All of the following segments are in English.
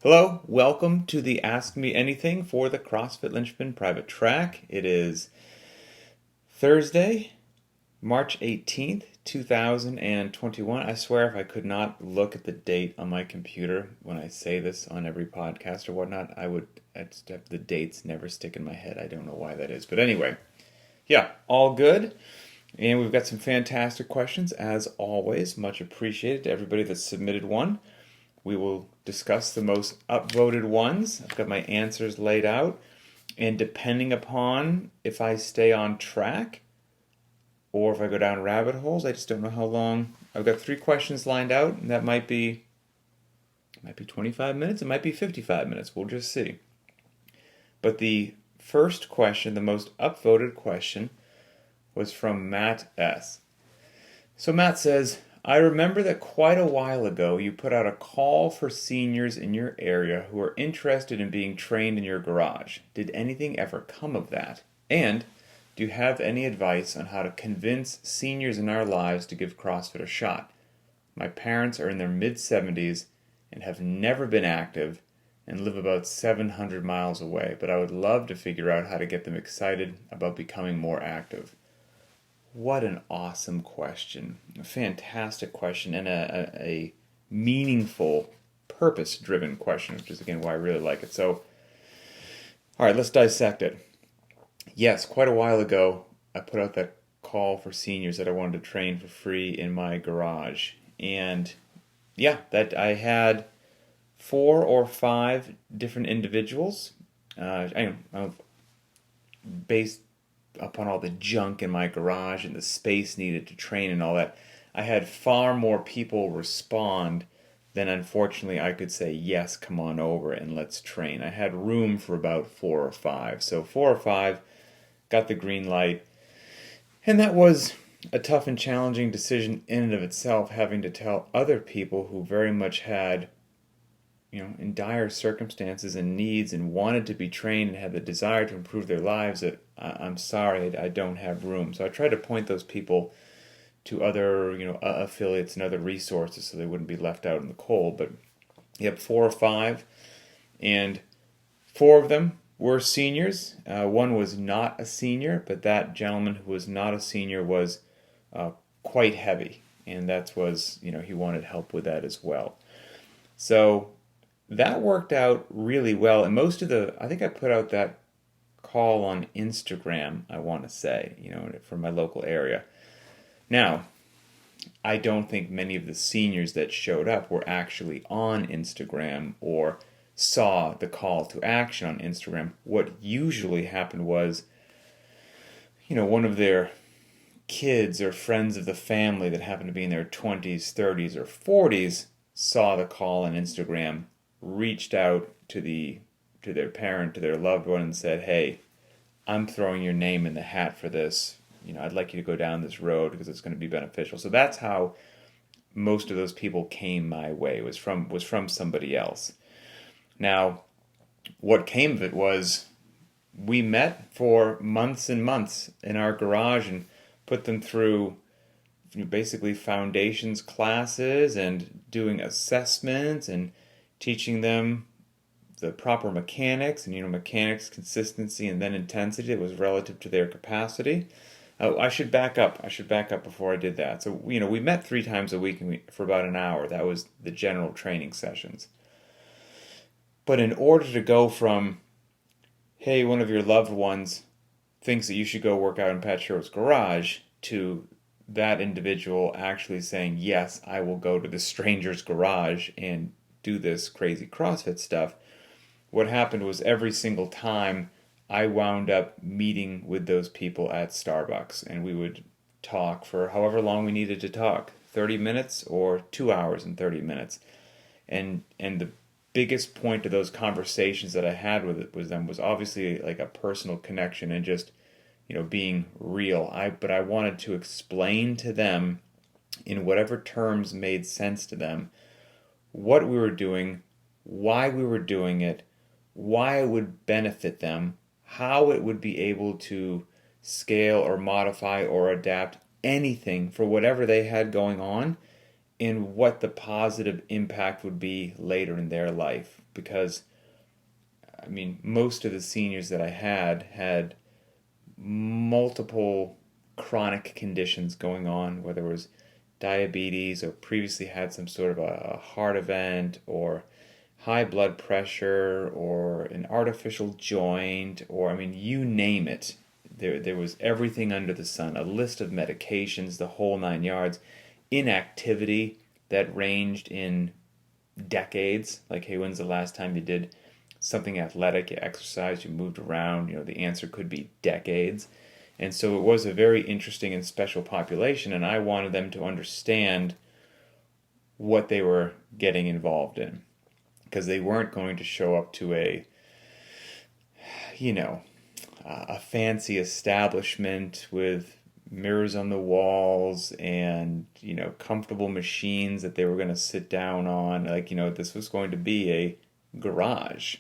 Hello, welcome to the Ask Me Anything for the CrossFit Linchpin private track. It is Thursday, March 18th, 2021. I swear if I could not look at the date on my computer when I say this on every podcast or whatnot, I'd just have the dates never stick in my head. I don't know why that is. But anyway, yeah, all good. And we've got some fantastic questions as always. Much appreciated to everybody that submitted one. We will discuss the most upvoted ones. I've got my answers laid out. And depending upon if I stay on track or if I go down rabbit holes, I just don't know how long. I've got 3 questions lined out, and that might be 25 minutes, it might be 55 minutes. We'll just see. But the first question, the most upvoted question, was from Matt S. So Matt says, I remember that quite a while ago you put out a call for seniors in your area who are interested in being trained in your garage. Did anything ever come of that? And do you have any advice on how to convince seniors in our lives to give CrossFit a shot? My parents are in their mid-70s and have never been active and live about 700 miles away, but I would love to figure out how to get them excited about becoming more active. What an awesome question. A fantastic question and a meaningful, purpose-driven question, which is, again, why I really like it. So, all right, let's dissect it. Yes, quite a while ago, I put out that call for seniors that I wanted to train for free in my garage. And, yeah, that I had 4 or 5 different individuals. Based upon all the junk in my garage and the space needed to train and all that, I had far more people respond than unfortunately I could say, yes, come on over and let's train. I had room for about 4 or 5. So 4 or 5 got the green light. And that was a tough and challenging decision in and of itself, having to tell other people who very much had, in dire circumstances and needs and wanted to be trained and had the desire to improve their lives, that I'm sorry, I don't have room. So I tried to point those people to other, affiliates and other resources so they wouldn't be left out in the cold. But you have 4 or 5, and 4 of them were seniors. One was not a senior, but that gentleman who was not a senior was quite heavy, and that was, he wanted help with that as well. So that worked out really well, and I think I put out that call on Instagram, I want to say, from my local area. Now, I don't think many of the seniors that showed up were actually on Instagram or saw the call to action on Instagram. What usually happened was, one of their kids or friends of the family that happened to be in their 20s, 30s, or 40s saw the call on Instagram, reached out to their parent, to their loved one, and said, hey, I'm throwing your name in the hat for this. I'd like you to go down this road because it's going to be beneficial. So that's how most of those people came my way, was from somebody else. Now, what came of it was we met for months and months in our garage and put them through basically foundations classes and doing assessments and teaching them the proper mechanics, and mechanics, consistency, and then intensity that was relative to their capacity. I should back up before I did that. So, we met 3 times a week for about an hour. That was the general training sessions. But in order to go from, hey, one of your loved ones thinks that you should go work out in Pat Sherwood's garage, to that individual actually saying, yes, I will go to the stranger's garage and do this crazy CrossFit stuff, what happened was every single time I wound up meeting with those people at Starbucks, and we would talk for however long we needed to talk, 30 minutes or 2 hours and 30 minutes. And the biggest point of those conversations that I had with them was obviously like a personal connection and just, being real. But I wanted to explain to them in whatever terms made sense to them what we were doing, why we were doing it, why it would benefit them, how it would be able to scale or modify or adapt anything for whatever they had going on, and what the positive impact would be later in their life. Because, I mean, most of the seniors that I had multiple chronic conditions going on, whether it was diabetes or previously had some sort of a heart event or high blood pressure or an artificial joint, or I mean, you name it. There was everything under the sun, a list of medications, the whole 9 yards, inactivity that ranged in decades. Like, hey, when's the last time you did something athletic, you exercised, you moved around? The answer could be decades. And so it was a very interesting and special population, and I wanted them to understand what they were getting involved in. Because they weren't going to show up to a fancy establishment with mirrors on the walls and, comfortable machines that they were going to sit down on. This was going to be a garage,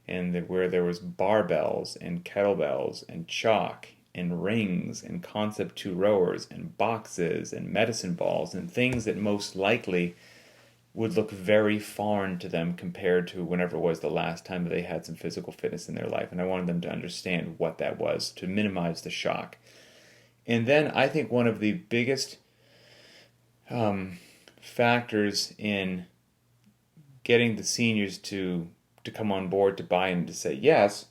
and where there was barbells and kettlebells and chalk and rings and concept two rowers and boxes and medicine balls and things that most likely would look very foreign to them compared to whenever it was the last time that they had some physical fitness in their life. And I wanted them to understand what that was to minimize the shock. And then I think one of the biggest factors in getting the seniors to come on board, to buy in, to say yes,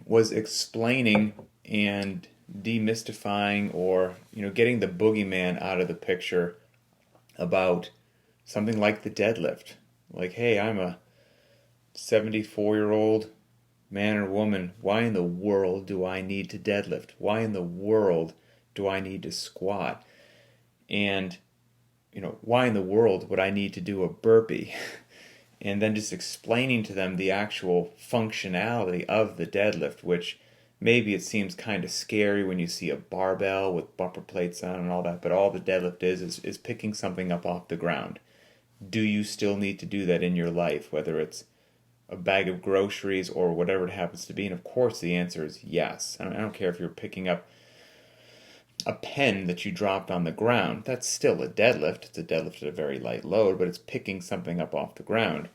was explaining and demystifying, or getting the boogeyman out of the picture about something like the deadlift. Like, hey, I'm a 74-year-old man or woman. Why in the world do I need to deadlift? Why in the world do I need to squat? And, why in the world would I need to do a burpee? And then just explaining to them the actual functionality of the deadlift, which maybe it seems kind of scary when you see a barbell with bumper plates on and all that, but all the deadlift is picking something up off the ground. Do you still need to do that in your life, whether it's a bag of groceries or whatever it happens to be? And of course the answer is yes. I don't care if you're picking up a pen that you dropped on the ground. That's still a deadlift. It's a deadlift at a very light load, but it's picking something up off the ground.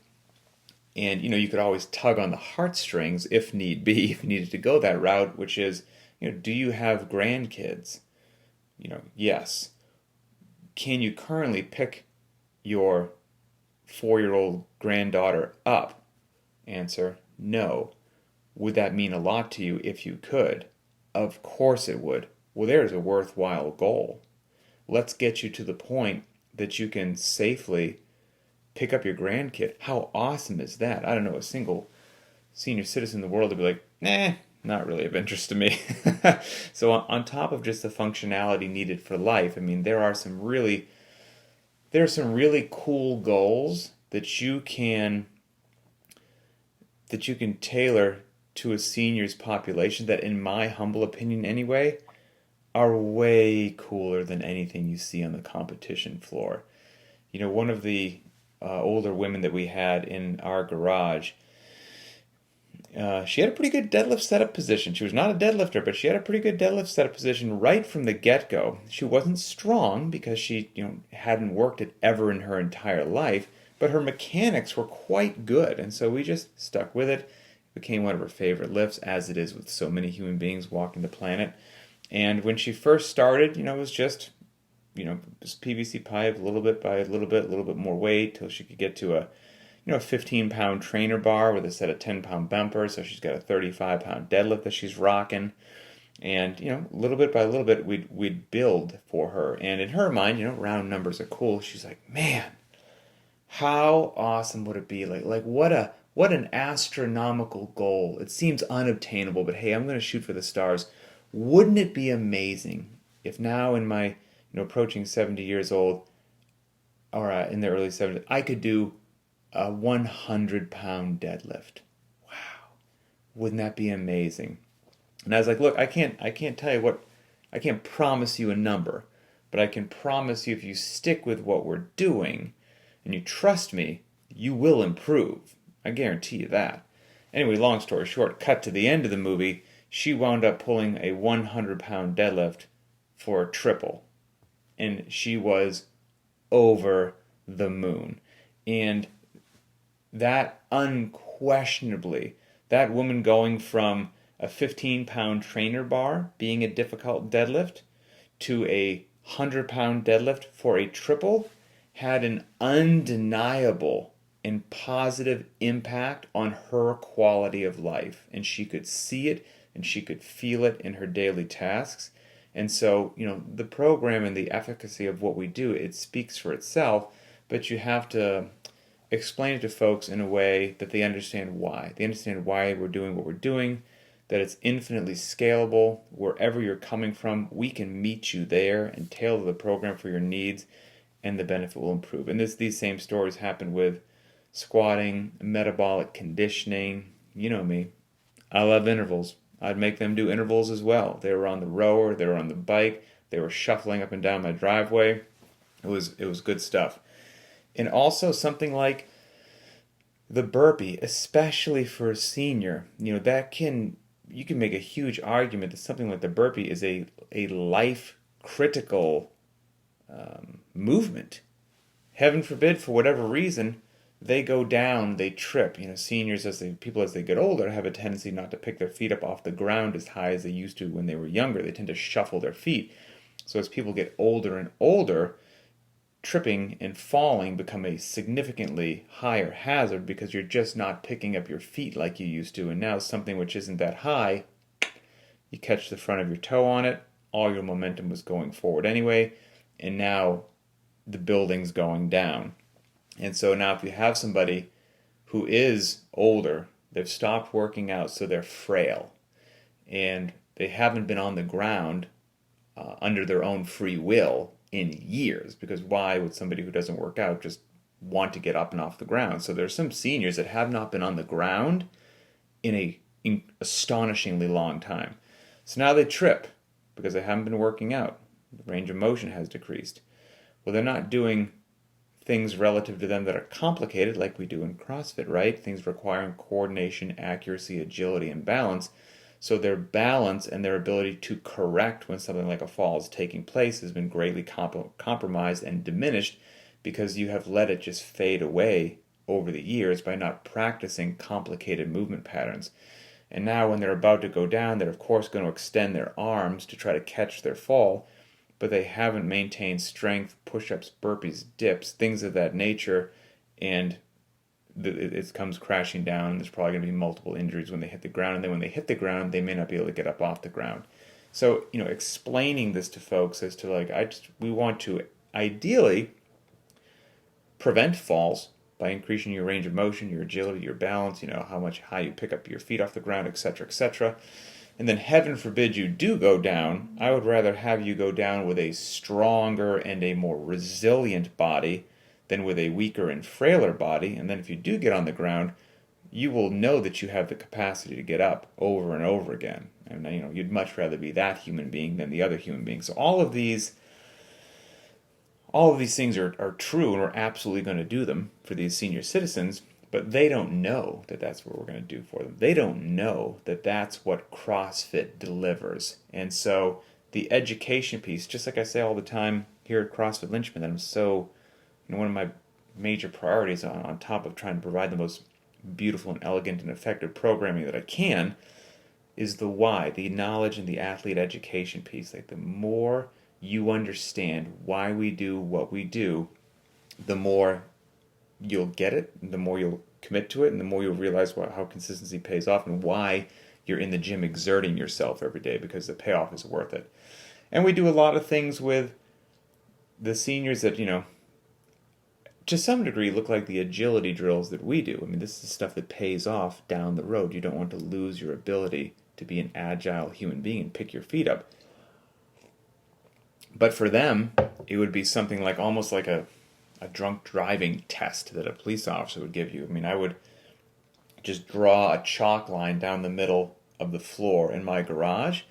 And, you could always tug on the heartstrings if need be, if you needed to go that route, which is, do you have grandkids? Yes. Can you currently pick your 4-year-old granddaughter up? Answer, no. Would that mean a lot to you if you could? Of course it would. Well, there's a worthwhile goal. Let's get you to the point that you can safely pick up your grandkid. How awesome is that? I don't know a single senior citizen in the world to be like, not really of interest to me. So on top of just the functionality needed for life, I mean, there are some really cool goals that you can tailor to a senior's population that, in my humble opinion anyway, are way cooler than anything you see on the competition floor. One of the older women that we had in our garage, she had a pretty good deadlift setup position. She was not a deadlifter, but she had a pretty good deadlift setup position right from the get-go. She wasn't strong because she hadn't worked it ever in her entire life, but her mechanics were quite good, and so we just stuck with it. It became one of her favorite lifts, as it is with so many human beings walking the planet. And when she first started, it was just PVC pipe, a little bit more weight, till she could get to a 15-pound trainer bar with a set of 10-pound bumpers. So she's got a 35-pound deadlift that she's rocking. And, little bit by little bit, we'd build for her. And in her mind, round numbers are cool. She's like, man, how awesome would it be? Like what an astronomical goal. It seems unobtainable, but hey, I'm going to shoot for the stars. Wouldn't it be amazing if now in my approaching 70 years old, or in the early 70s, I could do a 100-pound deadlift? Wow, wouldn't that be amazing? And I was like, look, I can't tell you what, I can't promise you a number, but I can promise you if you stick with what we're doing and you trust me, you will improve. I guarantee you that. Anyway, long story short, cut to the end of the movie, she wound up pulling a 100-pound deadlift for a triple. and she was over the moon. And that unquestionably, that woman going from a 15-pound trainer bar being a difficult deadlift to a 100-pound deadlift for a triple had an undeniable and positive impact on her quality of life. And she could see it and she could feel it in her daily tasks. And so, the program and the efficacy of what we do, it speaks for itself, but you have to explain it to folks in a way that they understand why. They understand why we're doing what we're doing, that it's infinitely scalable. Wherever you're coming from, we can meet you there and tailor the program for your needs, and the benefit will improve. And these same stories happen with squatting, metabolic conditioning. You know me. I love intervals. I'd make them do intervals as well. They were on the rower, they were on the bike, they were shuffling up and down my driveway. It was good stuff. And also something like the burpee, especially for a senior, you can make a huge argument that something like the burpee is a life critical movement. Heaven forbid, for whatever reason, they go down, they trip. Seniors, people as they get older, have a tendency not to pick their feet up off the ground as high as they used to when they were younger. They tend to shuffle their feet. So as people get older and older, tripping and falling become a significantly higher hazard because you're just not picking up your feet like you used to. And now something which isn't that high, you catch the front of your toe on it, all your momentum was going forward anyway, and now the building's going down. And so now if you have somebody who is older, they've stopped working out, so they're frail, and they haven't been on the ground under their own free will in years, because why would somebody who doesn't work out just want to get up and off the ground? So there's some seniors that have not been on the ground in an astonishingly long time. So now they trip because they haven't been working out. The range of motion has decreased. Well, they're not doing things relative to them that are complicated like we do in CrossFit, right? Things requiring coordination, accuracy, agility, and balance. So their balance and their ability to correct when something like a fall is taking place has been greatly compromised and diminished because you have let it just fade away over the years by not practicing complicated movement patterns. And now when they're about to go down, they're of course going to extend their arms to try to catch their fall, but they haven't maintained strength, push-ups, burpees, dips, things of that nature, and it comes crashing down. There's probably going to be multiple injuries when they hit the ground, and then when they hit the ground, they may not be able to get up off the ground. So, explaining this to folks as to we want to ideally prevent falls by increasing your range of motion, your agility, your balance, how much high you pick up your feet off the ground, etc., etc. And then heaven forbid you do go down, I would rather have you go down with a stronger and a more resilient body than with a weaker and frailer body. And then if you do get on the ground, you will know that you have the capacity to get up over and over again. And you'd much rather be that human being than the other human being. So all of these things are true, and we're absolutely going to do them for these senior citizens. But they don't know that that's what we're going to do for them. They don't know that that's what CrossFit delivers. And so the education piece, just like I say all the time here at CrossFit Linchpin, that I'm so, one of my major priorities on top of trying to provide the most beautiful and elegant and effective programming that I can, is the why, the knowledge and the athlete education piece. Like the more you understand why we do what we do, the more you'll get it, the more you'll commit to it, and the more you'll realize how consistency pays off and why you're in the gym exerting yourself every day, because the payoff is worth it. And we do a lot of things with the seniors that, to some degree look like the agility drills that we do. I mean, this is stuff that pays off down the road. You don't want to lose your ability to be an agile human being and pick your feet up. But for them, it would be something like almost like a drunk driving test that a police officer would give you. I mean, I would just draw a chalk line down the middle of the floor in my garage,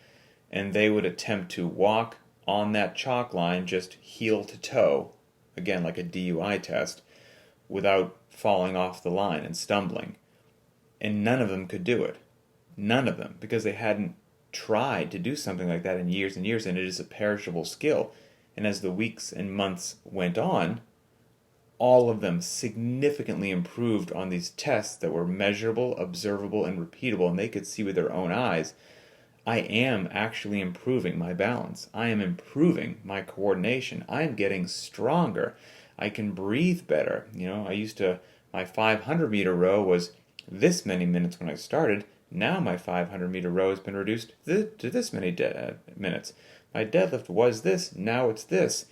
and they would attempt to walk on that chalk line just heel to toe, again like a DUI test, without falling off the line and stumbling. And none of them could do it. None of them, because they hadn't tried to do something like that in years and years, and it is a perishable skill. And as the weeks and months went on, all of them significantly improved on these tests that were measurable, observable, and repeatable, and they could see with their own eyes, I am actually improving my balance. I am improving my coordination. I am getting stronger. I can breathe better. My 500-meter row was this many minutes when I started. Now my 500-meter row has been reduced to this many minutes. My deadlift was this. Now it's this.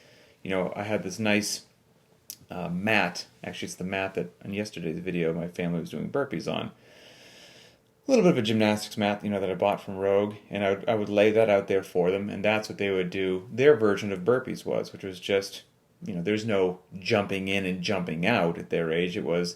I had this nice mat. Actually, it's the mat that on yesterday's video my family was doing burpees on. A little bit of a gymnastics mat, that I bought from Rogue, and I would lay that out there for them, and that's what they would do. Their version of burpees was, which was just, there's no jumping in and jumping out at their age. It was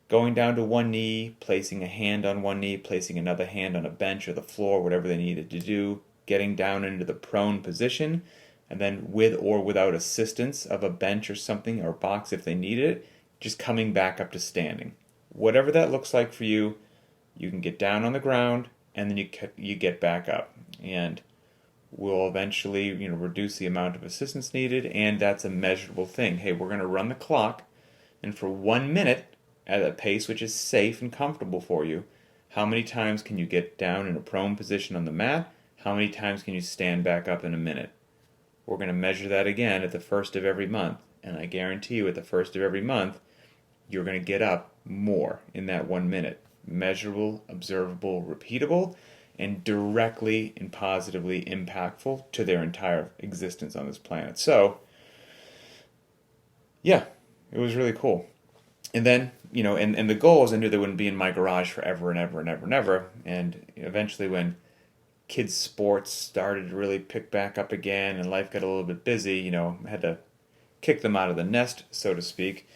going down to one knee, placing a hand on one knee, placing another hand on a bench or the floor, whatever they needed to do, getting down into the prone position, and then with or without assistance of a bench or something or box if they needed it, just coming back up to standing. Whatever that looks like for you, you can get down on the ground and then you get back up. And we'll eventually reduce the amount of assistance needed, and that's a measurable thing. Hey, we're going to run the clock, and for 1 minute at a pace which is safe and comfortable for you, how many times can you get down in a prone position on the mat? How many times can you stand back up in a minute? We're going to measure that again at the first of every month, and I guarantee you at the first of every month, you're going to get up more in that 1 minute. Measurable, observable, repeatable, and directly and positively impactful to their entire existence on this planet. So, yeah, it was really cool. And then, and the goal was I knew they wouldn't be in my garage forever and ever and ever and ever. And eventually when kids' sports started to really pick back up again and life got a little bit busy, I had to kick them out of the nest, so to speak.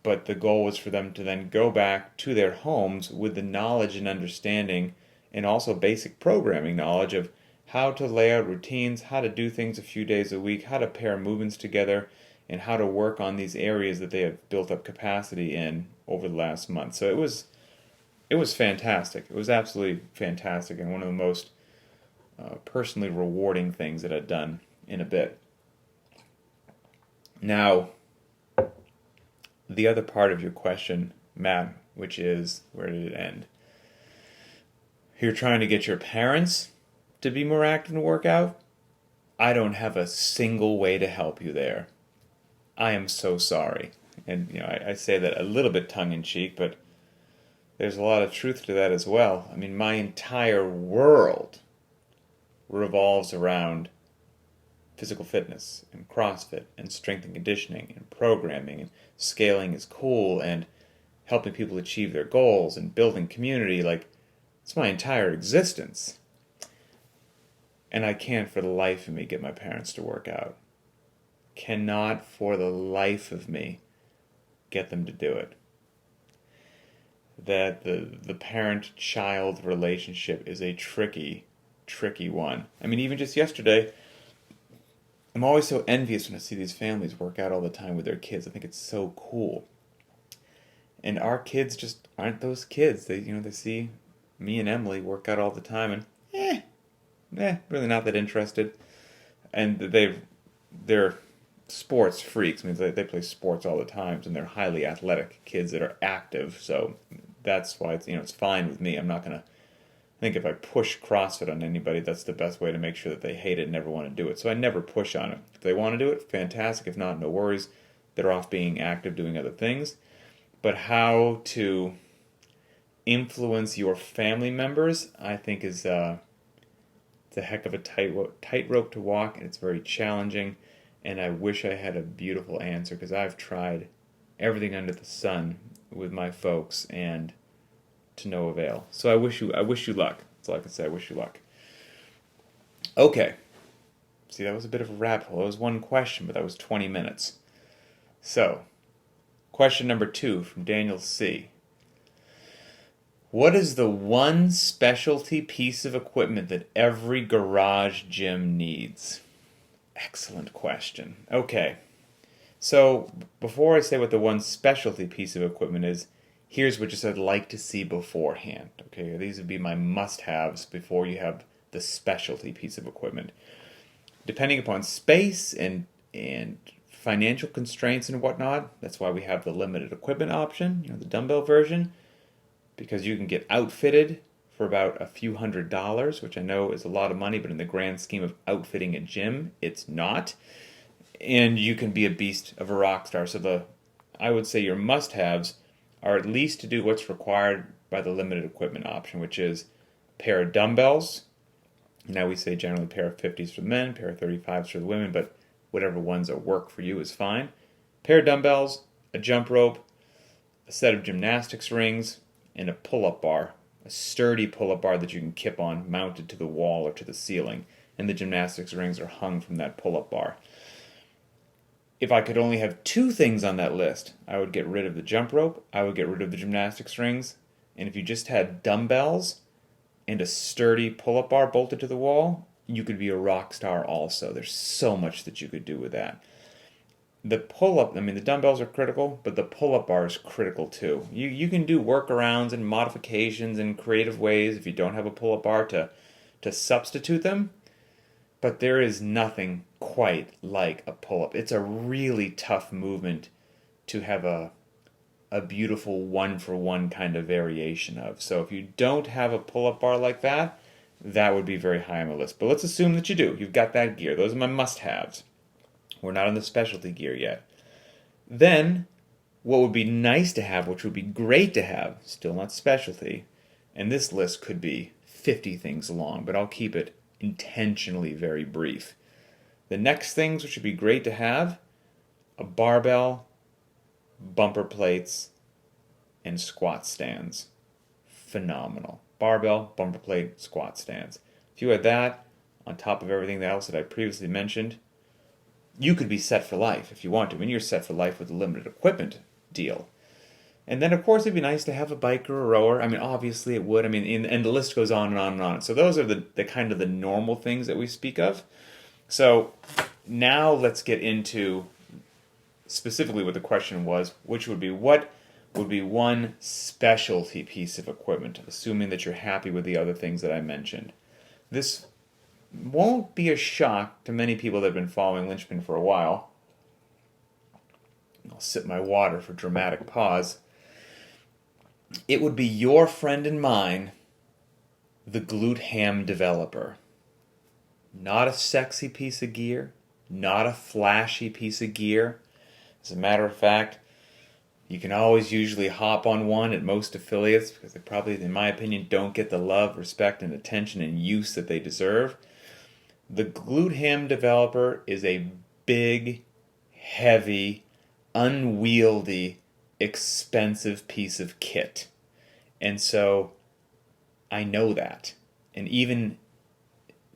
But the goal was for them to then go back to their homes with the knowledge and understanding and also basic programming knowledge of how to lay out routines, how to do things a few days a week, how to pair movements together, and how to work on these areas that they have built up capacity in over the last month. So it was fantastic. It was absolutely fantastic, and one of the most personally rewarding things that I've done in a bit. Now, the other part of your question, Matt, which is, where did it end? You're trying to get your parents to be more active and work out? I don't have a single way to help you there. I am so sorry. And, I say that a little bit tongue-in-cheek, but there's a lot of truth to that as well. I mean, my entire world revolves around physical fitness and CrossFit and strength and conditioning and programming and scaling is cool and helping people achieve their goals and building community. It's my entire existence. And I can't for the life of me get my parents to work out. Cannot for the life of me get them to do it. That the parent-child relationship is a tricky one. I mean, even just yesterday, I'm always so envious when I see these families work out all the time with their kids. I think it's so cool. And our kids just aren't those kids. They see me and Emily work out all the time and really not that interested. And they're sports freaks. I mean, they play sports all the time, and they're highly athletic kids that are active. So that's why it's fine with me. I'm not gonna. I think if I push CrossFit on anybody, that's the best way to make sure that they hate it and never want to do it. So I never push on it. If they want to do it, fantastic. If not, no worries. They're off being active, doing other things. But how to influence your family members, I think, is it's a heck of a tightrope to walk, and it's very challenging. And I wish I had a beautiful answer, because I've tried everything under the sun with my folks, and to no avail. So I wish you luck. That's all I can say. I wish you luck. Okay. See, that was a bit of a rabbit hole. It was one question, but that was 20 minutes. So, question number 2 from Daniel C. What is the one specialty piece of equipment that every garage gym needs? Excellent question. Okay. So, before I say what the one specialty piece of equipment is, here's what I'd like to see beforehand. Okay, these would be my must-haves before you have the specialty piece of equipment. depending upon space and financial constraints and whatnot, that's why we have the limited equipment option, the dumbbell version, because you can get outfitted for about a few $100s, which I know is a lot of money, but in the grand scheme of outfitting a gym, it's not. And you can be a beast of a rock star. So I would say your must-haves are at least to do what's required by the limited equipment option, which is a pair of dumbbells. Now we say generally a pair of 50s for the men, pair of 35s for the women, but whatever ones that work for you is fine. Pair of dumbbells, a jump rope, a set of gymnastics rings, and a pull-up bar. A sturdy pull-up bar that you can kip on, mounted to the wall or to the ceiling. And the gymnastics rings are hung from that pull-up bar. If I could only have 2 things on that list, I would get rid of the jump rope, I would get rid of the gymnastics rings, and if you just had dumbbells and a sturdy pull-up bar bolted to the wall, you could be a rock star also. There's so much that you could do with that. The pull-up, the dumbbells are critical, but the pull-up bar is critical too. You can do workarounds and modifications and creative ways if you don't have a pull-up bar to substitute them, but there is nothing quite like a pull-up. It's a really tough movement to have a beautiful one-for-one kind of variation of. So if you don't have a pull-up bar like that, that would be very high on the list. But let's assume that you do. You've got that gear. Those are my must-haves. We're not on the specialty gear yet. Then, what would be nice to have, which would be great to have, still not specialty, and this list could be 50 things long, but I'll keep it intentionally very brief. The next things which would be great to have, a barbell, bumper plates, and squat stands. Phenomenal. Barbell, bumper plate, squat stands. If you had that, on top of everything else that I previously mentioned, you could be set for life if you want to. I mean, you're set for life with the limited equipment deal. And then, of course, it'd be nice to have a biker or a rower. I mean, obviously it would. I mean, and the list goes on and on and on. So those are the kind of the normal things that we speak of. So now let's get into specifically what the question was, which would be what would be one specialty piece of equipment, assuming that you're happy with the other things that I mentioned. This won't be a shock to many people that have been following Linchpin for a while. I'll sip my water for dramatic pause. It would be your friend and mine, the glute ham developer. Not a sexy piece of gear, not a flashy piece of gear. As a matter of fact, you can always usually hop on one at most affiliates because they probably, in my opinion, don't get the love, respect, and attention and use that they deserve. The glute ham developer is a big, heavy, unwieldy, expensive piece of kit. And so I know that. And even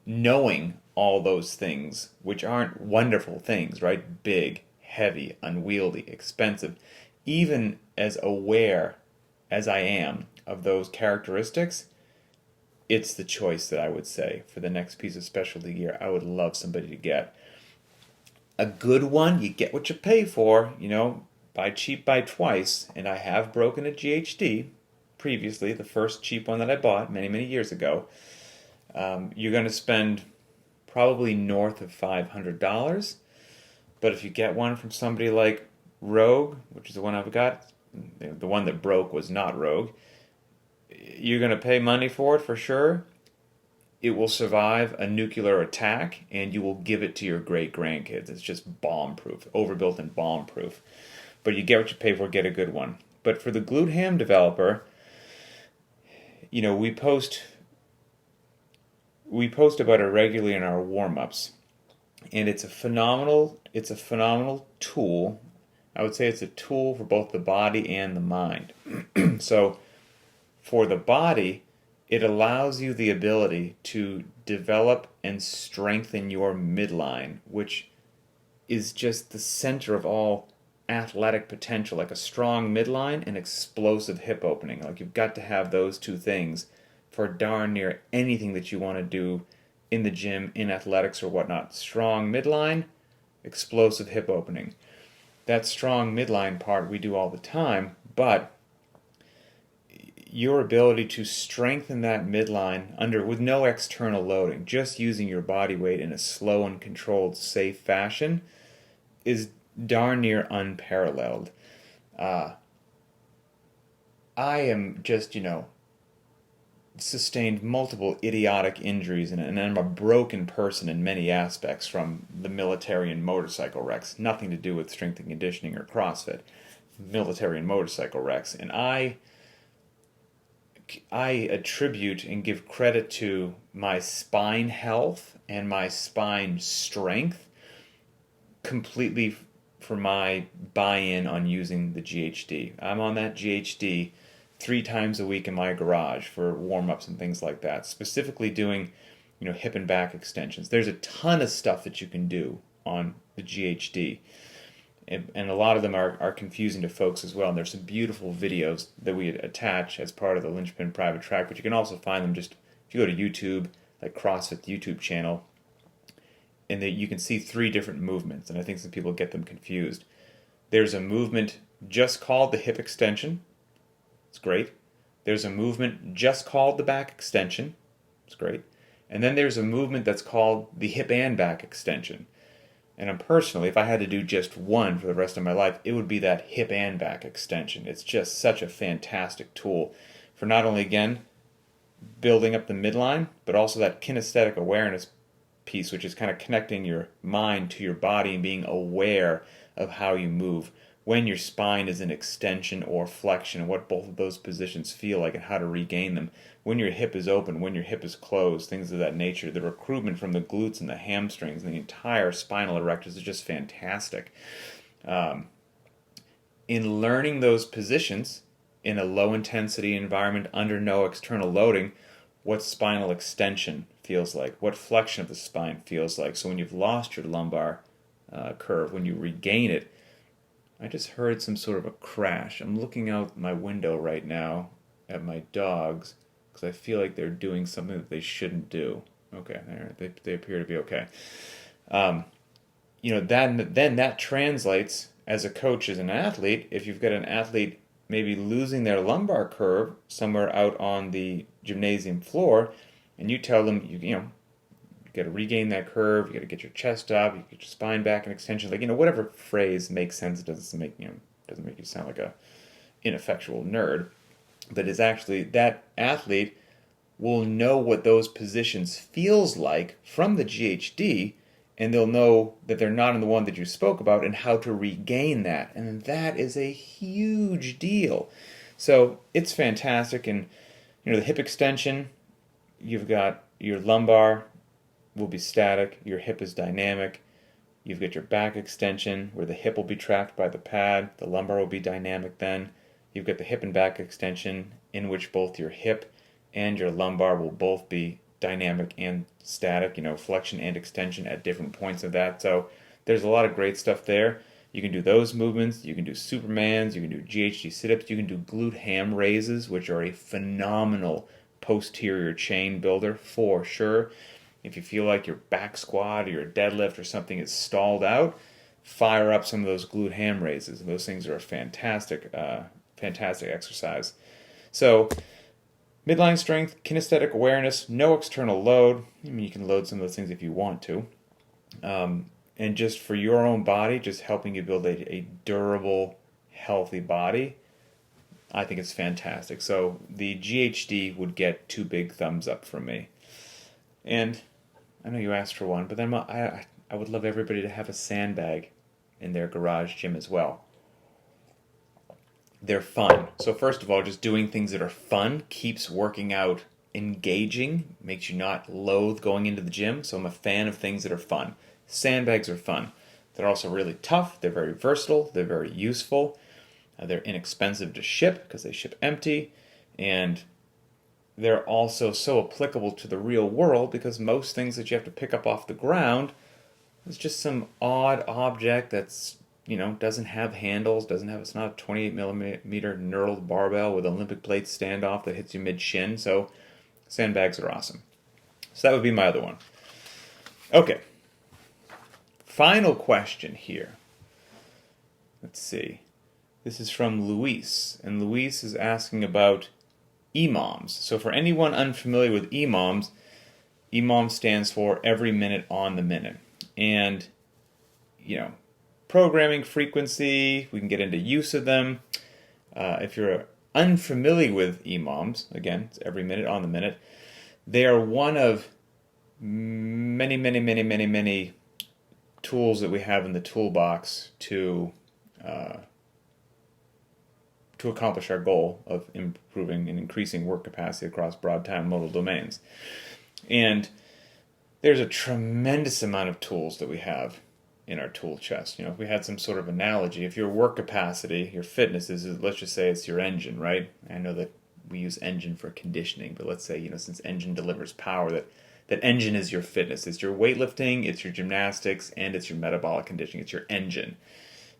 knowing all those things, which aren't wonderful things, right? Big, heavy, unwieldy, expensive. Even as aware as I am of those characteristics, it's the choice that I would say for the next piece of specialty gear I would love somebody to get. A good one, you get what you pay for, buy cheap, buy twice, and I have broken a GHD previously, the first cheap one that I bought many, many years ago. You're going to spend probably north of $500, but if you get one from somebody like Rogue, which is the one I've got, the one that broke was not Rogue, you're going to pay money for it for sure. It will survive a nuclear attack, and you will give it to your great-grandkids. It's just bomb-proof, overbuilt and bomb-proof. But you get what you pay for, get a good one. But for the glute ham developer, we post about it regularly in our warm-ups. And it's a phenomenal tool. I would say it's a tool for both the body and the mind. So for the body, it allows you the ability to develop and strengthen your midline, which is just the center of all athletic potential, like a strong midline and explosive hip opening. Like you've got to have those two things for darn near anything that you want to do in the gym, in athletics or whatnot. Strong midline, explosive hip opening. That strong midline part we do all the time, but your ability to strengthen that midline with no external loading, just using your body weight in a slow and controlled, safe fashion, is darn near unparalleled. I am just, sustained multiple idiotic injuries, and I'm a broken person in many aspects from the military and motorcycle wrecks. Nothing to do with strength and conditioning or CrossFit. Military and motorcycle wrecks. And I attribute and give credit to my spine health and my spine strength completely for my buy-in on using the GHD. I'm on that GHD 3 times a week in my garage for warm-ups and things like that, specifically doing hip and back extensions. There's a ton of stuff that you can do on the GHD, and a lot of them are confusing to folks as well. And there's some beautiful videos that we attach as part of the Linchpin private track, but you can also find them just if you go to YouTube, like CrossFit YouTube channel, and you can see 3 different movements, and I think some people get them confused. There's a movement just called the hip extension. It's great. There's a movement just called the back extension. It's great. And then there's a movement that's called the hip and back extension. And personally, if I had to do just one for the rest of my life, it would be that hip and back extension. It's just such a fantastic tool for not only, again, building up the midline, but also that kinesthetic awareness piece, which is kind of connecting your mind to your body and being aware of how you move when your spine is in extension or flexion, and what both of those positions feel like and how to regain them. When your hip is open, when your hip is closed, things of that nature. The recruitment from the glutes and the hamstrings and the entire spinal erectors is just fantastic. In learning those positions in a low-intensity environment under no external loading, what spinal extension feels like, what flexion of the spine feels like. So when you've lost your lumbar curve, when you regain it, I just heard some sort of a crash. I'm looking out my window right now at my dogs because I feel like they're doing something that they shouldn't do. Okay, they appear to be okay. Then that translates as a coach, as an athlete. If you've got an athlete maybe losing their lumbar curve somewhere out on the gymnasium floor, and you tell them you got to regain that curve, you got to get your chest up, you get your spine back in extension, whatever phrase makes sense. It doesn't make you sound like a ineffectual nerd, but it's actually that athlete will know what those positions feels like from the GHD, and they'll know that they're not in the one that you spoke about and how to regain that, and that is a huge deal. So it's fantastic. And the hip extension, you've got your lumbar will be static, your hip is dynamic. You've got your back extension where the hip will be tracked by the pad, the lumbar will be dynamic then. You've got the hip and back extension in which both your hip and your lumbar will both be dynamic and static, flexion and extension at different points of that. So there's a lot of great stuff there. You can do those movements, you can do Supermans, you can do GHD sit-ups, you can do glute ham raises, which are a phenomenal posterior chain builder for sure. If you feel like your back squat or your deadlift or something is stalled out, fire up some of those glute ham raises. Those things are a fantastic exercise. So, midline strength, kinesthetic awareness, no external load. You can load some of those things if you want to. And just for your own body, just helping you build a durable, healthy body, I think it's fantastic. So the GHD would get 2 big thumbs up from me. And I know you asked for one, but then I would love everybody to have a sandbag in their garage gym as well. They're fun. So first of all, just doing things that are fun keeps working out engaging, makes you not loathe going into the gym. So I'm a fan of things that are fun. Sandbags are fun. They're also really tough. They're very versatile. They're very useful. They're inexpensive to ship because they ship empty. And they're also so applicable to the real world because most things that you have to pick up off the ground is just some odd object that's, doesn't have handles, it's not a 28 millimeter knurled barbell with Olympic plate standoff that hits you mid-shin. So sandbags are awesome. So that would be my other one. Okay. Final question here. Let's see. This is from Luis, and Luis is asking about EMOMs. So for anyone unfamiliar with EMOMs, EMOM stands for every minute on the minute. And, programming frequency, we can get into use of them. If you're unfamiliar with EMOMs, again, it's every minute on the minute, they are one of many, many, many, many, many tools that we have in the toolbox to accomplish our goal of improving and increasing work capacity across broad time modal domains. And there's a tremendous amount of tools that we have in our tool chest. If we had some sort of analogy, if your work capacity, your fitness is, let's just say it's your engine, right? I know that we use engine for conditioning, but let's say, since engine delivers power, that engine is your fitness. It's your weightlifting, it's your gymnastics, and it's your metabolic conditioning. It's your engine.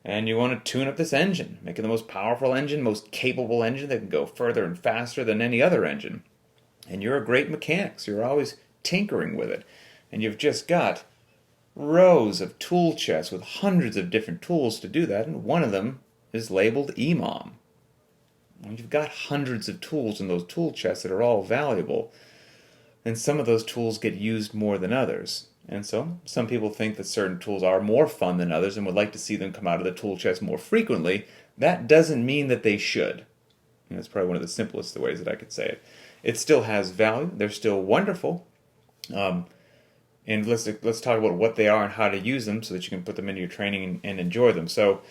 And you want to tune up this engine, make it the most powerful engine, most capable engine that can go further and faster than any other engine. And you're a great mechanic, so you're always tinkering with it. And you've just got rows of tool chests with hundreds of different tools to do that, and one of them is labeled EMOM. And you've got hundreds of tools in those tool chests that are all valuable, and some of those tools get used more than others. And so some people think that certain tools are more fun than others and would like to see them come out of the tool chest more frequently. That doesn't mean that they should. And that's probably one of the simplest ways that I could say it. It still has value. They're still wonderful. And let's talk about what they are and how to use them so that you can put them into your training and enjoy them. So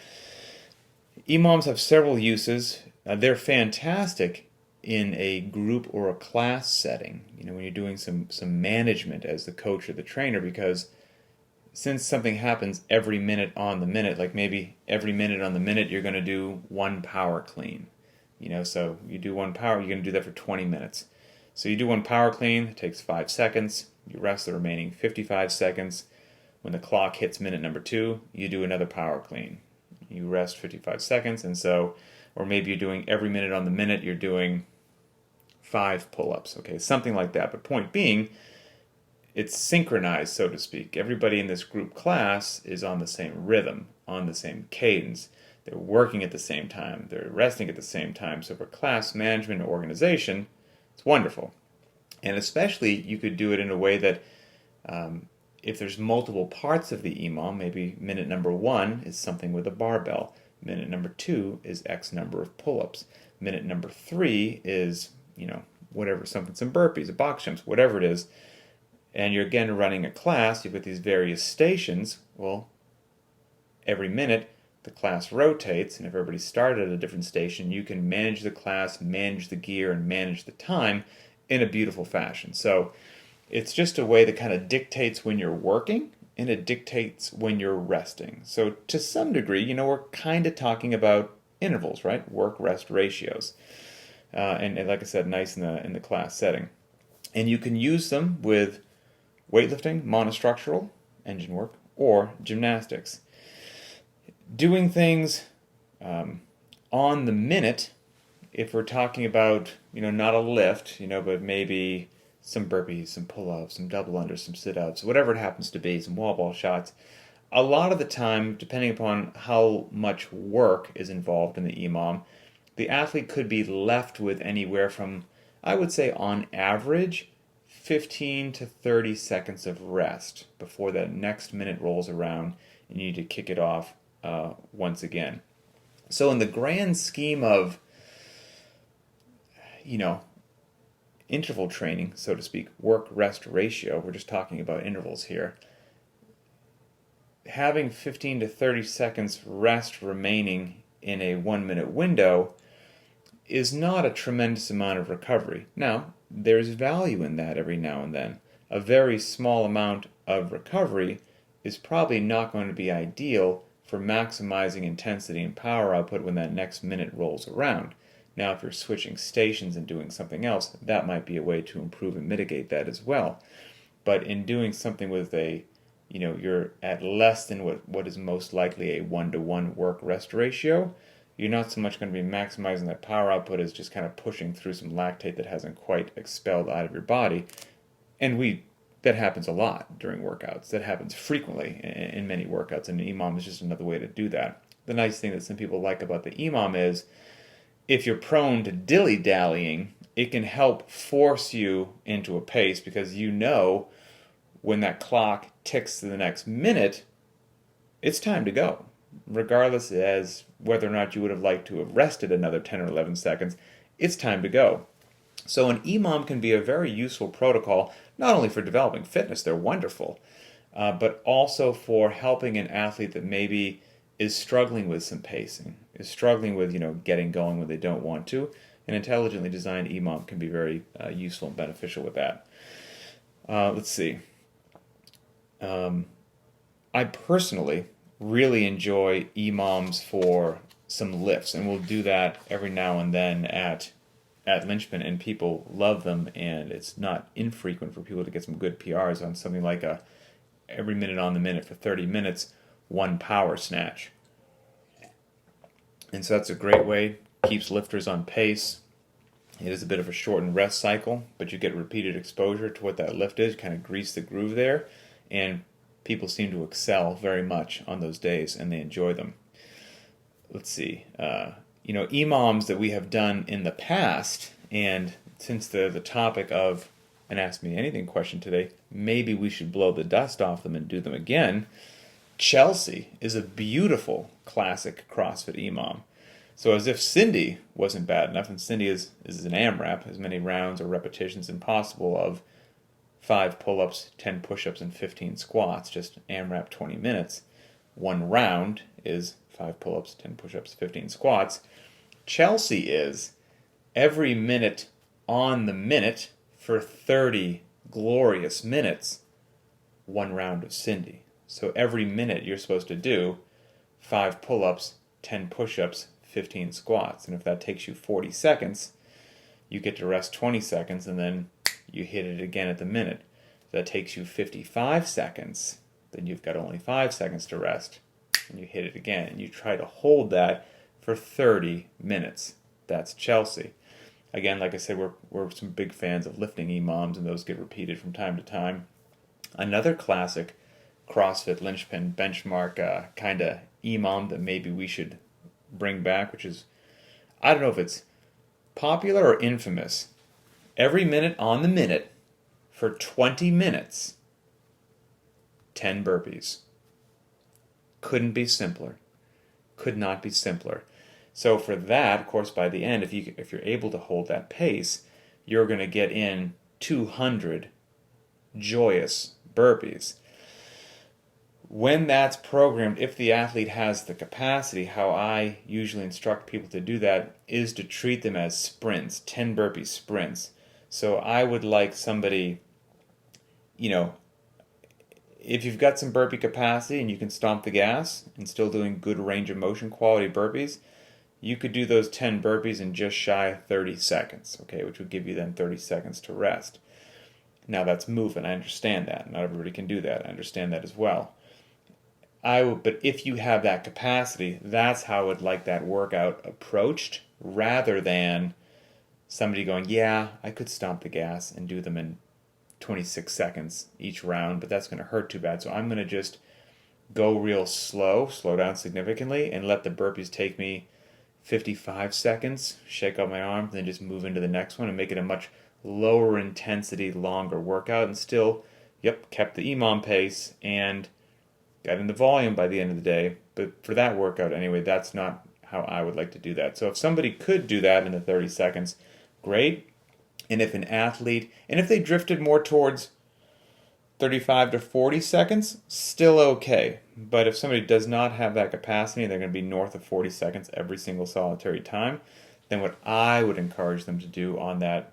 EMOMs have several uses. They're fantastic in a group or a class setting, when you're doing some management as the coach or the trainer, because since something happens every minute on the minute, like maybe every minute on the minute you're going to do one power clean, so you do one power, you're going to do that for 20 minutes. So you do one power clean, it takes 5 seconds, you rest the remaining 55 seconds. When the clock hits minute number 2, you do another power clean. You rest 55 seconds, and so, or maybe you're doing every minute on the minute, you're doing 5 pull-ups, okay, something like that. But point being, it's synchronized, so to speak. Everybody in this group class is on the same rhythm, on the same cadence. They're working at the same time. They're resting at the same time. So for class management or organization, it's wonderful. And especially, you could do it in a way that if there's multiple parts of the EMOM, maybe minute number 1 is something with a barbell. Minute number 2 is X number of pull-ups. Minute number 3 is whatever, some burpees, a box jumps, whatever it is, and you're again running a class, you've got these various stations. Well, every minute the class rotates, and if everybody started at a different station, you can manage the class, manage the gear, and manage the time in a beautiful fashion. So it's just a way that kind of dictates when you're working, and it dictates when you're resting. So to some degree, we're kind of talking about intervals, right? Work-rest ratios. And like I said, nice in the class setting. And you can use them with weightlifting, monostructural, engine work, or gymnastics. Doing things on the minute, if we're talking about, not a lift, but maybe some burpees, some pull-ups, some double unders, some sit-ups, whatever it happens to be, some wall ball shots. A lot of the time, depending upon how much work is involved in the EMOM, the athlete could be left with anywhere from, I would say on average, 15 to 30 seconds of rest before that next minute rolls around and you need to kick it off once again. So in the grand scheme of, interval training, so to speak, work-rest ratio, we're just talking about intervals here, having 15 to 30 seconds rest remaining in a 1-minute window is not a tremendous amount of recovery. Now, there's value in that every now and then. A very small amount of recovery is probably not going to be ideal for maximizing intensity and power output when that next minute rolls around. Now, if you're switching stations and doing something else, that might be a way to improve and mitigate that as well. But in doing something with you're at less than what is most likely a 1-to-1 work-rest ratio, you're not so much going to be maximizing that power output as just kind of pushing through some lactate that hasn't quite expelled out of your body. And that happens a lot during workouts. That happens frequently in many workouts, and the EMOM is just another way to do that. The nice thing that some people like about the EMOM is if you're prone to dilly-dallying it can help force you into a pace because you know when that clock ticks to the next minute, it's time to go. Regardless as whether or not you would have liked to have rested another 10 or 11 seconds, it's time to go. So an EMOM can be a very useful protocol, not only for developing fitness, they're wonderful, but also for helping an athlete that maybe is struggling with some pacing, is struggling with getting going when they don't want to. An intelligently designed EMOM can be very useful and beneficial with that. Let's see. I personally really enjoy EMOMs for some lifts, and we'll do that every now and then at Linchpin, and people love them, and it's not infrequent for people to get some good PRs on something like a every minute on the minute for 30 minutes, one power snatch. And so that's a great way, keeps lifters on pace. It is a bit of a shortened rest cycle, but you get repeated exposure to what that lift is, kind of grease the groove there, and people seem to excel very much on those days, and they enjoy them. Let's see. EMOMs that we have done in the past, and since the topic of an Ask Me Anything question today, maybe we should blow the dust off them and do them again. Chelsea is a beautiful classic CrossFit EMOM. So as if Cindy wasn't bad enough, and Cindy is an AMRAP, as many rounds or repetitions as possible of 5 pull-ups, 10 push-ups, and 15 squats, just AMRAP 20 minutes. One round is 5 pull-ups, 10 push-ups, 15 squats. Chelsea is every minute on the minute for 30 glorious minutes, one round of Cindy. So every minute you're supposed to do 5 pull-ups, 10 push-ups, 15 squats. And if that takes you 40 seconds, you get to rest 20 seconds, and then you hit it again at the minute. If that takes you 55 seconds, then you've got only 5 seconds to rest, and you hit it again. And you try to hold that for 30 minutes. That's Chelsea. Again, like I said, we're some big fans of lifting EMOMs, and those get repeated from time to time. Another classic CrossFit Linchpin benchmark kind of EMOM that maybe we should bring back, which is, I don't know if it's popular or infamous. Every minute on the minute for 20 minutes, 10 burpees. Couldn't be simpler. Could not be simpler. So for that, of course, by the end, if you're able to hold that pace, you're going to get in 200 joyous burpees. When that's programmed, if the athlete has the capacity, how I usually instruct people to do that is to treat them as sprints, 10 burpee sprints. So I would like somebody, if you've got some burpee capacity and you can stomp the gas and still doing good range of motion quality burpees, you could do those 10 burpees in just shy of 30 seconds, okay, which would give you then 30 seconds to rest. Now that's movement, I understand that. Not everybody can do that, I understand that as well. But if you have that capacity, that's how I would like that workout approached, rather than somebody going, yeah, I could stomp the gas and do them in 26 seconds each round, but that's going to hurt too bad. So I'm going to just go real slow down significantly, and let the burpees take me 55 seconds, shake out my arm, then just move into the next one and make it a much lower intensity, longer workout, and still, kept the EMOM pace and got into volume by the end of the day. But for that workout anyway, that's not how I would like to do that. So if somebody could do that in the 30 seconds, great. And if an athlete, and if they drifted more towards 35 to 40 seconds, still okay. But if somebody does not have that capacity, and they're going to be north of 40 seconds every single solitary time, then what I would encourage them to do on that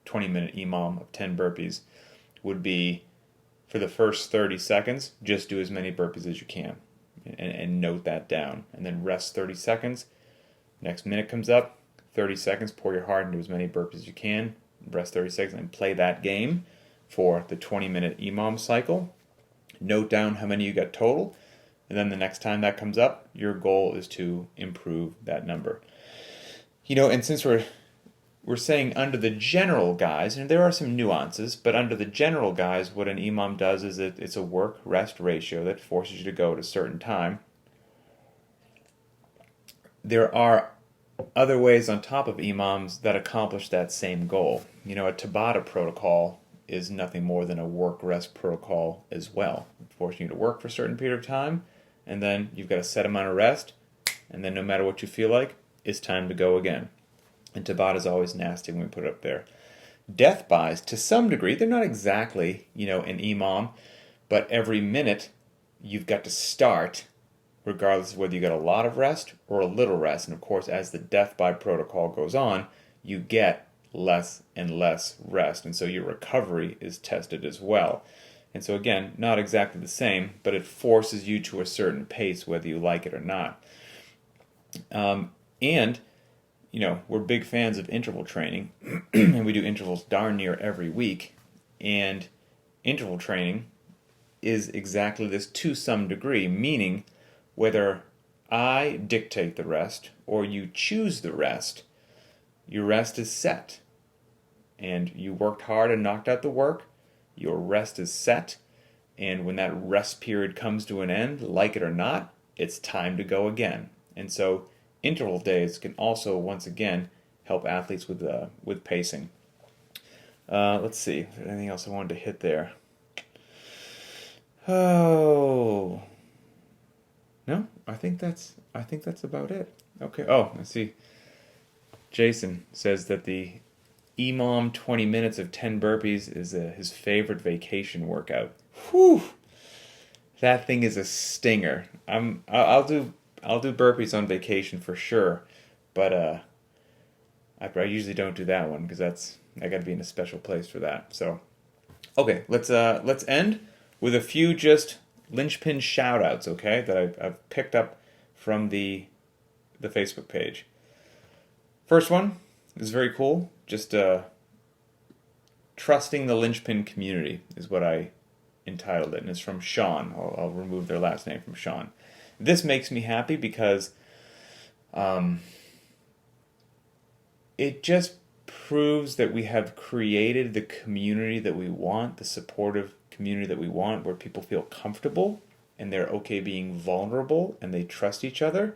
20-minute EMOM of 10 burpees would be, for the first 30 seconds, just do as many burpees as you can, and note that down. And then rest 30 seconds. Next minute comes up, 30 seconds, pour your heart into as many burpees as you can, rest 30 seconds, and play that game for the 20-minute EMOM cycle. Note down how many you got total, and then the next time that comes up, your goal is to improve that number. And since we're saying under the general guise, and there are some nuances, but under the general guise, what an EMOM does is it's a work-rest ratio that forces you to go at a certain time. There are other ways on top of EMOMs that accomplish that same goal. You know, a Tabata protocol is nothing more than a work-rest protocol as well, forcing you to work for a certain period of time, and then you've got a set amount of rest, and then no matter what you feel like, it's time to go again. And Tabata is always nasty when we put it up there. Death buys, to some degree, they're not exactly, an EMOM, but every minute you've got to start, regardless of whether you get a lot of rest or a little rest. And of course, as the death by protocol goes on, you get less and less rest. And so your recovery is tested as well. And so again, not exactly the same, but it forces you to a certain pace, whether you like it or not. And we're big fans of interval training, and we do intervals darn near every week. And interval training is exactly this to some degree, meaning whether I dictate the rest or you choose the rest, your rest is set. And you worked hard and knocked out the work, your rest is set. And when that rest period comes to an end, like it or not, it's time to go again. And so interval days can also, once again, help athletes with pacing. Let's see, is there anything else I wanted to hit there? Oh, no, I think that's about it. Okay. Oh, let's see. Jason says that the EMOM 20 minutes of 10 burpees is his favorite vacation workout. Whew, that thing is a stinger. I'll do burpees on vacation for sure, but I usually don't do that one because I got to be in a special place for that. So, okay, let's end with a few just Linchpin shout-outs, okay, that I've picked up from the Facebook page. First one is very cool. Just trusting the Linchpin community is what I entitled it, and it's from Sean. I'll remove their last name from Sean. This makes me happy because it just proves that we have created the community that we want, the supportive community that we want, where people feel comfortable and they're okay being vulnerable and they trust each other.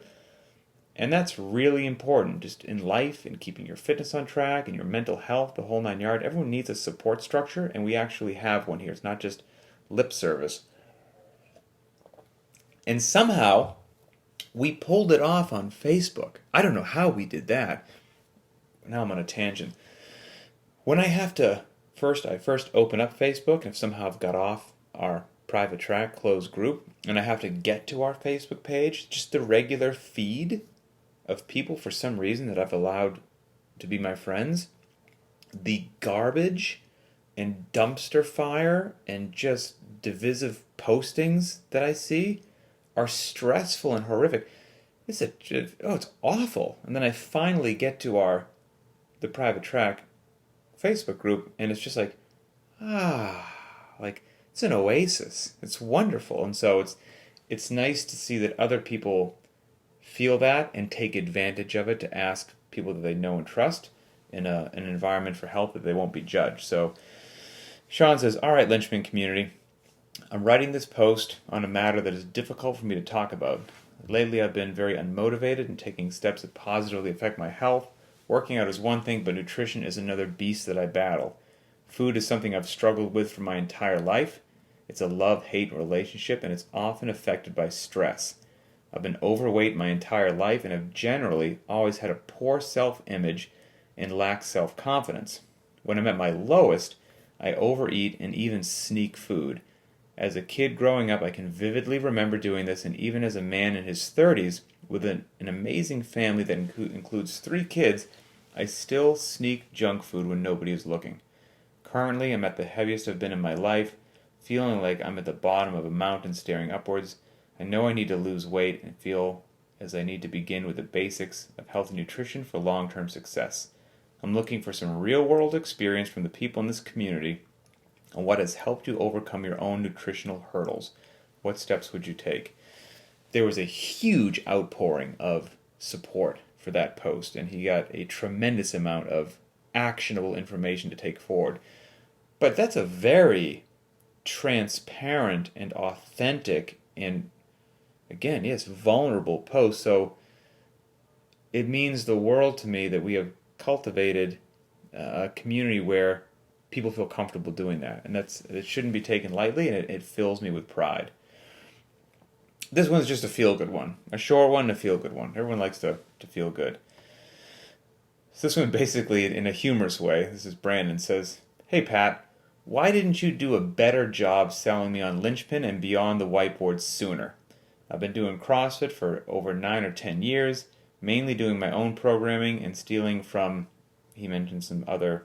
And that's really important just in life and keeping your fitness on track and your mental health, the whole nine yard. Everyone needs a support structure, and we actually have one here. It's not just lip service. And somehow we pulled it off on Facebook. I don't know how we did that. Now I'm on a tangent. When I have to I first open up Facebook, and if somehow I've got off our private track closed group, and I have to get to our Facebook page, just the regular feed of people for some reason that I've allowed to be my friends, the garbage and dumpster fire and just divisive postings that I see are stressful and horrific. It's awful. And then I finally get to the private track Facebook group, and it's just like it's an oasis. It's wonderful. And so it's nice to see that other people feel that and take advantage of it to ask people that they know and trust in an environment for help that they won't be judged. So Sean says, all right, Linchpin community, I'm writing this post on a matter that is difficult for me to talk about. Lately I've been very unmotivated and taking steps that positively affect my health. Working out is one thing, but nutrition is another beast that I battle. Food is something I've struggled with for my entire life. It's a love-hate relationship, and it's often affected by stress. I've been overweight my entire life and have generally always had a poor self-image and lack self-confidence. When I'm at my lowest, I overeat and even sneak food. As a kid growing up, I can vividly remember doing this, and even as a man in his 30s with an amazing family that includes 3 kids, I still sneak junk food when nobody is looking. Currently, I'm at the heaviest I've been in my life, feeling like I'm at the bottom of a mountain staring upwards. I know I need to lose weight and feel as I need to begin with the basics of health and nutrition for long-term success. I'm looking for some real-world experience from the people in this community on what has helped you overcome your own nutritional hurdles. What steps would you take? There was a huge outpouring of support for that post, and he got a tremendous amount of actionable information to take forward. But that's a very transparent and authentic and, again, yes, vulnerable post. So it means the world to me that we have cultivated a community where people feel comfortable doing that, and it shouldn't be taken lightly, and it fills me with pride. This one's just a feel-good one. A short one, a feel-good one. Everyone likes to feel good. So this one basically, in a humorous way, this is Brandon, says, "Hey Pat, why didn't you do a better job selling me on Linchpin and Beyond the Whiteboard sooner? I've been doing CrossFit for over 9 or 10 years, mainly doing my own programming and stealing from," he mentioned some other,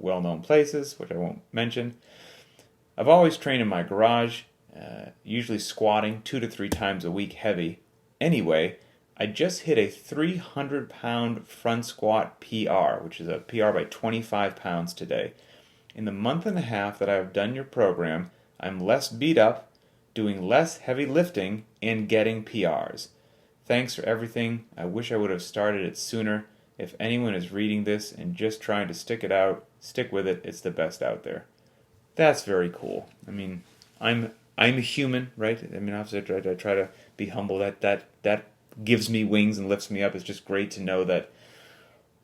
well-known places, which I won't mention. "I've always trained in my garage, usually squatting 2 to 3 times a week heavy. Anyway, I just hit a 300-pound front squat PR, which is a PR by 25 pounds today. In the month and a half that I have done your program, I'm less beat up, doing less heavy lifting, and getting PRs. Thanks for everything. I wish I would have started it sooner. If anyone is reading this and just trying to stick with it. It's the best out there." That's very cool. I mean, I'm a human, right? I mean, obviously, I try to be humble. That gives me wings and lifts me up. It's just great to know that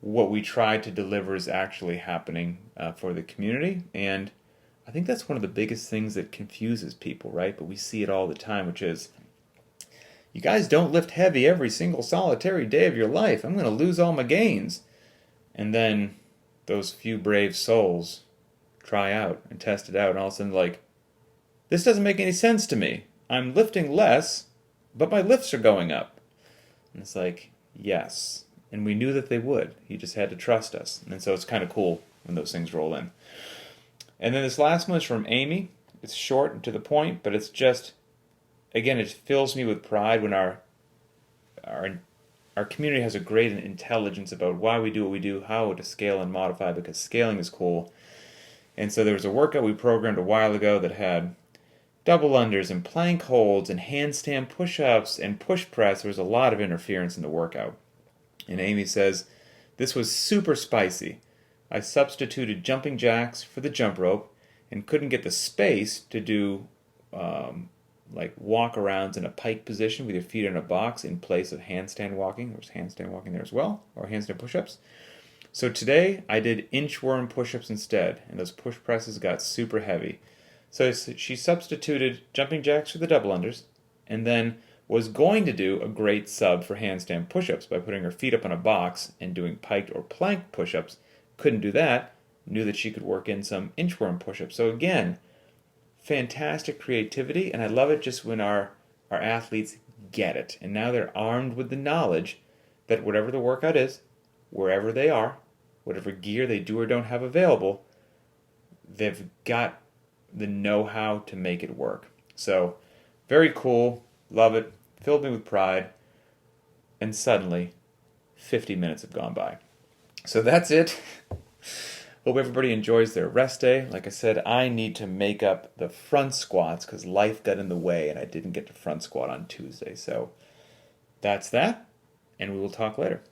what we try to deliver is actually happening for the community. And I think that's one of the biggest things that confuses people, right? But we see it all the time, which is, you guys don't lift heavy every single solitary day of your life. I'm going to lose all my gains. And then those few brave souls try out and test it out, and all of a sudden, like, this doesn't make any sense to me. I'm lifting less, but my lifts are going up. And it's like, yes. And we knew that they would. You just had to trust us. And so it's kind of cool when those things roll in. And then this last one is from Amy. It's short and to the point, but it's just, again, it fills me with pride when our community has a great intelligence about why we do what we do, how to scale and modify, because scaling is cool. And so there was a workout we programmed a while ago that had double unders and plank holds and handstand push-ups and push press. There was a lot of interference in the workout. And Amy says, "This was super spicy. I substituted jumping jacks for the jump rope and couldn't get the space to do like walk-arounds in a pike position with your feet in a box in place of handstand walking." There's handstand walking there as well, or handstand push-ups. "So today I did inchworm push-ups instead, and those push presses got super heavy. So she substituted jumping jacks for the double unders, and then was going to do a great sub for handstand push-ups by putting her feet up on a box and doing piked or plank push-ups. Couldn't do that, knew that she could work in some inchworm push-ups." So again, fantastic creativity, and I love it just when our athletes get it. And now they're armed with the knowledge that whatever the workout is, wherever they are, whatever gear they do or don't have available, they've got the know-how to make it work. So, very cool. Love it. Filled me with pride. And suddenly, 50 minutes have gone by. So that's it. Hope everybody enjoys their rest day. Like I said, I need to make up the front squats because life got in the way and I didn't get to front squat on Tuesday. So that's that, and we will talk later.